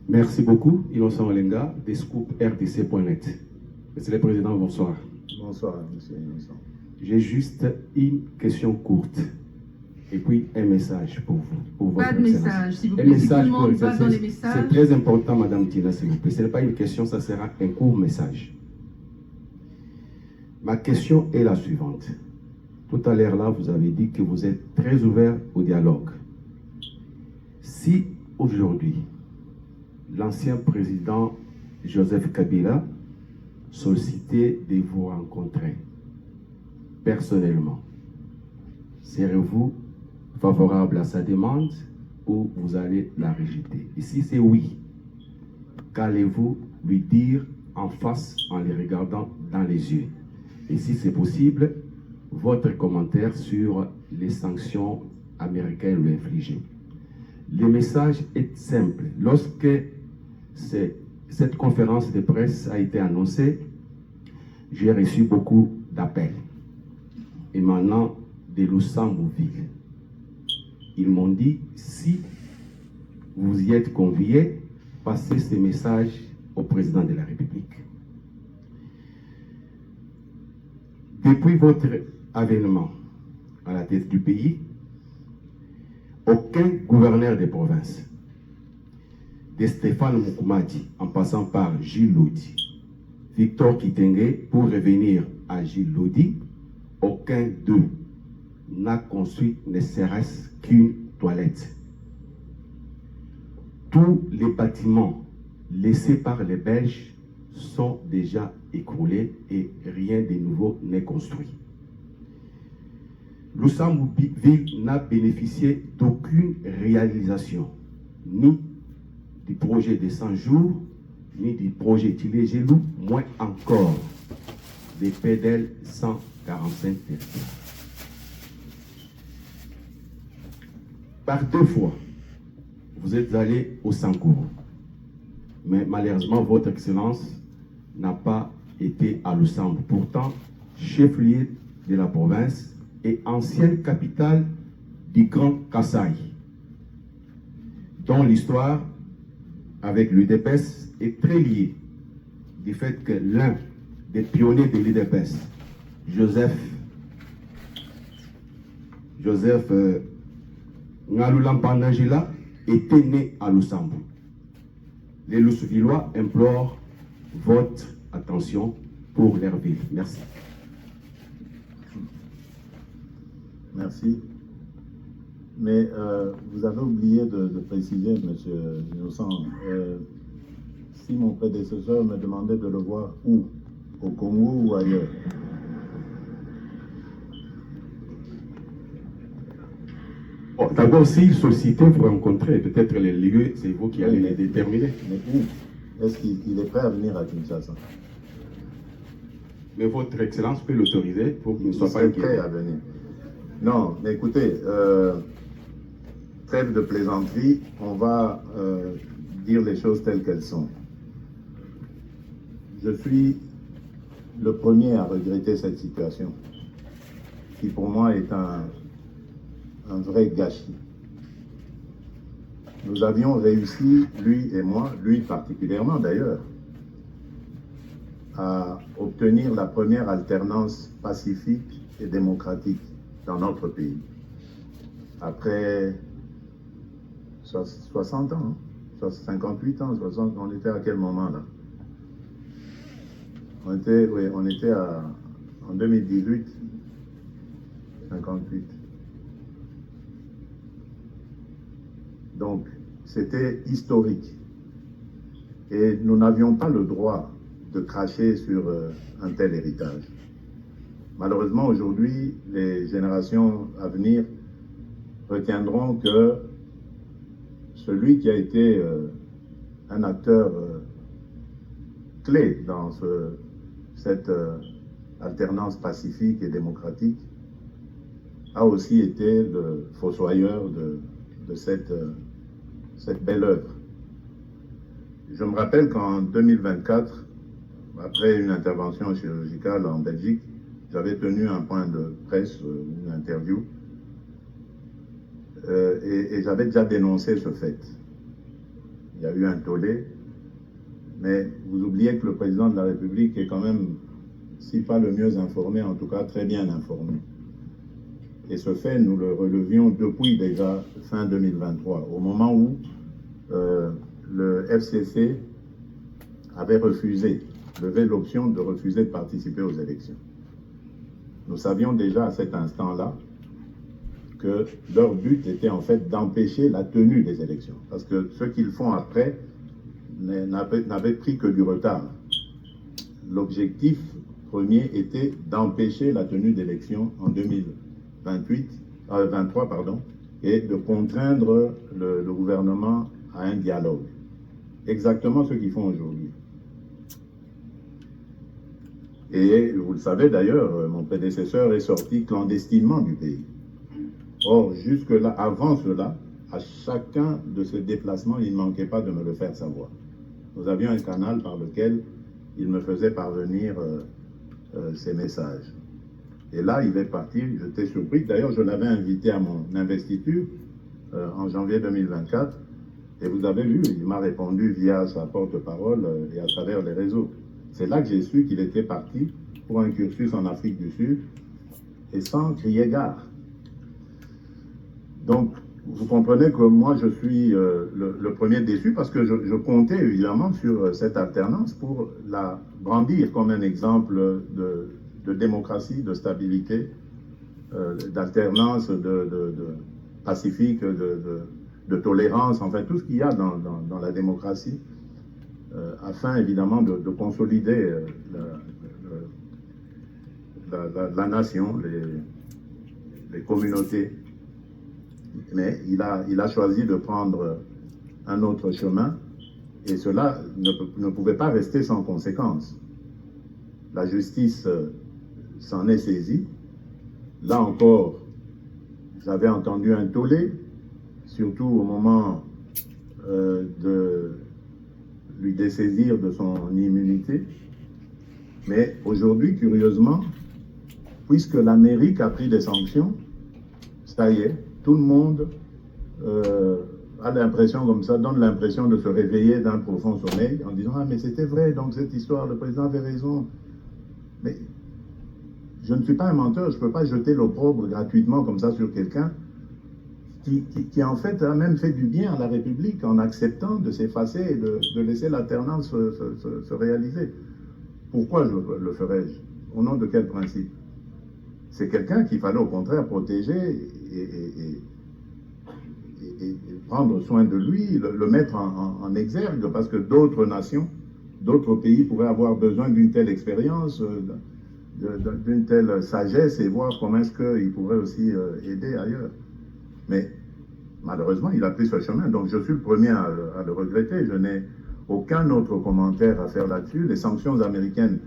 Merci beaucoup, Innocent Olenga, des scoops RDC.net. Monsieur le Président, bonsoir. Bonsoir, Monsieur Innocent. J'ai juste une question courte et puis un message pour vous. Pour pas de excellence. message, s'il vous plaît. Un message Tout le monde va dans les c'est messages. très important, Madame Tina, s'il vous plaît. Ce n'est pas une question, ça sera un court message. Ma question est la suivante. Tout à l'heure, là, vous avez dit que vous êtes très ouvert au dialogue. Si aujourd'hui, l'ancien président Joseph Kabila sollicitait de vous rencontrer personnellement, serez-vous favorable à sa demande ou vous allez la rejeter? Et si c'est oui, qu'allez-vous lui dire en face en les regardant dans les yeux? Et si c'est possible, votre commentaire sur les sanctions américaines lui infligées. Le message est simple. Lorsque cette conférence de presse a été annoncée, j'ai reçu beaucoup d'appels émanant de Lusambourgville. Ils m'ont dit, si vous y êtes conviés, passez ce message au président de la République. Depuis votre avènement à la tête du pays, aucun gouverneur de province, de Stéphane Moukoumadi, en passant par Gilles Lodi, Victor Kitenge, pour revenir à Gilles Lodi, aucun d'eux n'a construit ne serait-ce qu'une toilette. Tous les bâtiments laissés par les Belges sont déjà écroulés et rien de nouveau n'est construit. Lusambourgville n'a bénéficié d'aucune réalisation, ni du projet des 100 jours, ni du projet Tilé-Gelou, moins encore des PDL 145 territoires. Par 2 fois, vous êtes allé au Sankourou, mais malheureusement, votre Excellence n'a pas été à Lusambourg. Pourtant, chef-lieu de la province et ancienne capitale du Grand Kasaï, dont l'histoire avec l'UDPS est très liée du fait que l'un des pionniers de l'UDPS, Joseph Ngalulampanangila, était né à Lusambourg. Les Lusambourgeois implorent votre attention pour leur ville. Merci. Merci. Mais vous avez oublié de préciser, Monsieur Innocent, si mon prédécesseur me demandait de le voir où, au Congo ou ailleurs. Bon, d'abord, s'il sollicitait, vous rencontrez, peut-être les lieux, c'est vous qui allez les déterminer. Mais où? Est-ce qu'il est prêt à venir à Kinshasa? Mais votre Excellence peut l'autoriser pour qu'il ne soit Il pas serait inquiet. prêt à venir. Non, mais écoutez, trêve de plaisanterie, on va dire les choses telles qu'elles sont. Je suis le premier à regretter cette situation, qui pour moi est un vrai gâchis. Nous avions réussi, lui et moi, lui particulièrement d'ailleurs, à obtenir la première alternance pacifique et démocratique dans notre pays. Après 60 ans, 58 ans, 60, on était à quel moment là? On était en 2018, 58. Donc, c'était historique. Et nous n'avions pas le droit de cracher sur un tel héritage. Malheureusement, aujourd'hui, les générations à venir retiendront que celui qui a été un acteur clé dans cette alternance pacifique et démocratique a aussi été le fossoyeur de cette belle œuvre. Je me rappelle qu'en 2024, après une intervention chirurgicale en Belgique, j'avais tenu un point de presse, une interview, et j'avais déjà dénoncé ce fait. il y a eu un tollé, mais vous oubliez que le président de la République est quand même, si pas le mieux informé, en tout cas très bien informé. Et ce fait, nous le relevions depuis déjà fin 2023, au moment où le FCC avait levé l'option de refuser de participer aux élections. Nous savions déjà à cet instant-là que leur but était en fait d'empêcher la tenue des élections. Parce que ce qu'ils font après n'avait pris que du retard. L'objectif premier était d'empêcher la tenue d'élections en 2023 et de contraindre le gouvernement à un dialogue. Exactement ce qu'ils font aujourd'hui. Et vous le savez d'ailleurs, mon prédécesseur est sorti clandestinement du pays. Or, jusque-là, avant cela, à chacun de ces déplacements, il ne manquait pas de me le faire savoir. Nous avions un canal par lequel il me faisait parvenir ces messages. Et là, il est parti, j'étais surpris. D'ailleurs, je l'avais invité à mon investiture en janvier 2024. Et vous avez vu, il m'a répondu via sa porte-parole et à travers les réseaux. C'est là que j'ai su qu'il était parti pour un cursus en Afrique du Sud et sans crier gare. Donc, vous comprenez que moi, je suis le premier déçu parce que je comptais évidemment sur cette alternance pour la brandir comme un exemple de démocratie, de stabilité, d'alternance, de pacifique, de tolérance, enfin tout ce qu'il y a dans la démocratie, afin évidemment de consolider la nation, les communautés. Mais il a choisi de prendre un autre chemin et cela ne pouvait pas rester sans conséquence. La justice s'en est saisie. Là encore, j'avais entendu un tollé, surtout au moment de lui dessaisir de son immunité. Mais aujourd'hui, curieusement, puisque l'Amérique a pris des sanctions, ça y est, tout le monde a l'impression comme ça, donne l'impression de se réveiller d'un profond sommeil en disant « Ah, mais c'était vrai, donc cette histoire, le président avait raison. » Mais je ne suis pas un menteur, je ne peux pas jeter l'opprobre gratuitement comme ça sur quelqu'un qui en fait a même fait du bien à la République en acceptant de s'effacer et de laisser l'alternance se réaliser. Pourquoi le ferais-je? Au nom de quel principe? C'est quelqu'un qu'il fallait au contraire protéger et prendre soin de lui, le mettre en exergue, parce que d'autres nations, d'autres pays pourraient avoir besoin d'une telle expérience, d'une telle sagesse et voir comment est-ce qu'ils pourraient aussi aider ailleurs. Mais malheureusement, il a pris ce chemin, donc je suis le premier à le regretter. Je n'ai aucun autre commentaire à faire là-dessus. Les sanctions américaines,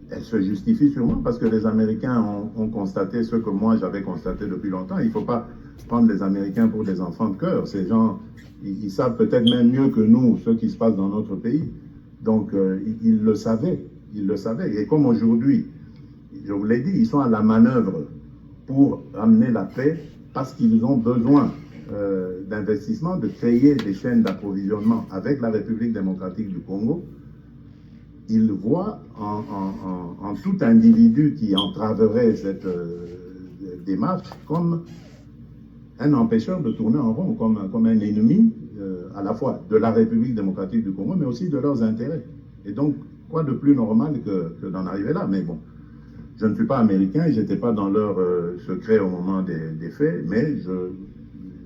elles se justifient sûrement parce que les Américains ont constaté ce que moi j'avais constaté depuis longtemps. Il ne faut pas prendre les Américains pour des enfants de cœur. Ces gens, ils savent peut-être même mieux que nous ce qui se passe dans notre pays. Donc, ils le savaient. Ils le savaient. Et comme aujourd'hui, je vous l'ai dit, ils sont à la manœuvre pour amener la paix parce qu'ils ont besoin d'investissement, de créer des chaînes d'approvisionnement avec la République démocratique du Congo. Ils voient en tout individu qui entraverait cette démarche comme un empêcheur de tourner en rond, comme un ennemi à la fois de la République démocratique du Congo, mais aussi de leurs intérêts. Et donc, quoi de plus normal que d'en arriver là? Mais bon, je ne suis pas américain, je n'étais pas dans leur secret au moment des faits, mais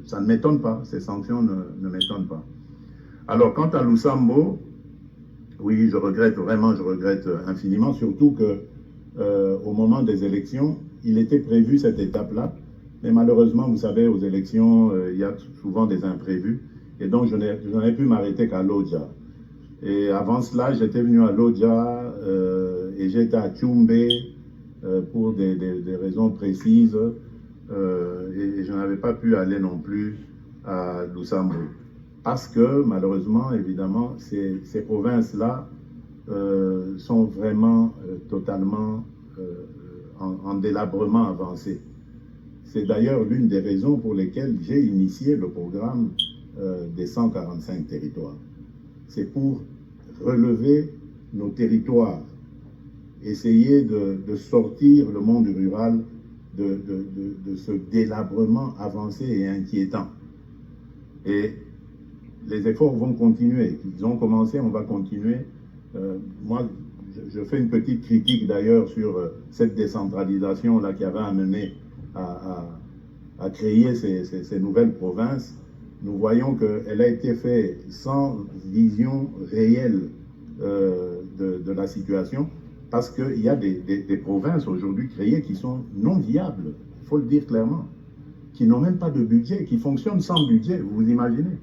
ça ne m'étonne pas, ces sanctions ne m'étonnent pas. Alors, quant à Lusambo, oui, je regrette infiniment, surtout que au moment des élections, il était prévu cette étape-là, mais malheureusement, vous savez, aux élections, il y a souvent des imprévus, et donc je n'en ai pu m'arrêter qu'à Lodja. Et avant cela, j'étais venu à Lodja et j'étais à Tchumbe pour des raisons précises, et je n'avais pas pu aller non plus à Lusambo. Parce que, malheureusement, évidemment, ces provinces-là sont vraiment totalement en délabrement avancé. C'est d'ailleurs l'une des raisons pour lesquelles j'ai initié le programme des 145 territoires. C'est pour relever nos territoires, essayer de sortir le monde rural de ce délabrement avancé et inquiétant. Et les efforts vont continuer. Ils ont commencé, on va continuer. Moi, je fais une petite critique d'ailleurs sur cette décentralisation-là qui avait amené à créer ces nouvelles provinces. Nous voyons qu'elle a été faite sans vision réelle de la situation, parce qu'il y a des provinces aujourd'hui créées qui sont non viables, il faut le dire clairement, qui n'ont même pas de budget, qui fonctionnent sans budget, vous vous imaginez.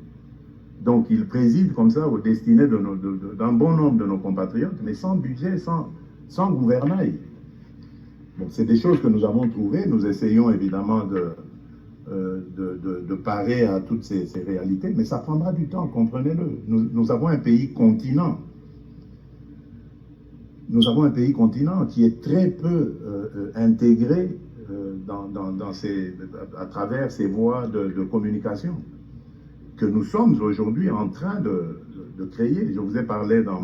Donc ils président comme ça aux destinées d'un bon nombre de nos compatriotes, mais sans budget, sans gouvernail. Bon, c'est des choses que nous avons trouvées, nous essayons évidemment de parer à toutes ces réalités, mais ça prendra du temps, comprenez-le. Nous avons un pays continent. Nous avons un pays continent qui est très peu intégré à travers ces voies de communication que nous sommes aujourd'hui en train de créer. Je vous ai parlé dans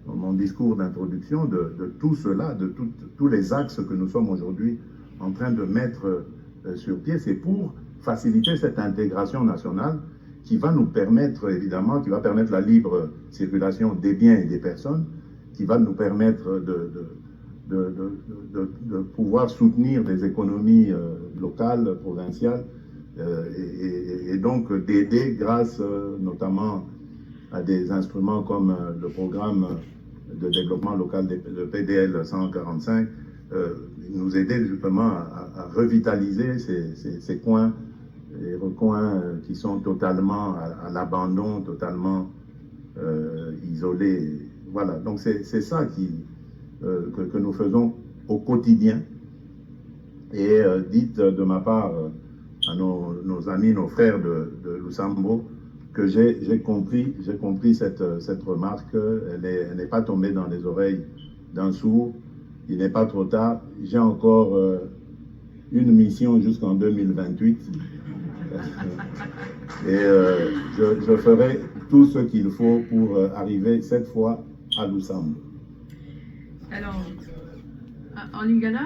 mon discours d'introduction de tout cela, de tous les axes que nous sommes aujourd'hui en train de mettre sur pied. C'est pour faciliter cette intégration nationale qui va nous permettre, évidemment, qui va permettre la libre circulation des biens et des personnes, qui va nous permettre de pouvoir soutenir des économies locales, provinciales, et donc d'aider grâce notamment à des instruments comme le programme de développement local de PDL 145, nous aider justement à revitaliser ces coins et recoins qui sont totalement à l'abandon, totalement isolés. Voilà, donc c'est ça que nous faisons au quotidien. Et dites de ma part à nos amis, nos frères de Lusambo, que j'ai compris cette remarque. Elle n'est pas tombée dans les oreilles d'un sourd. Il n'est pas trop tard. J'ai encore une mission jusqu'en 2028. Et je ferai tout ce qu'il faut pour arriver cette fois à Lusambo. Alors, en Lingala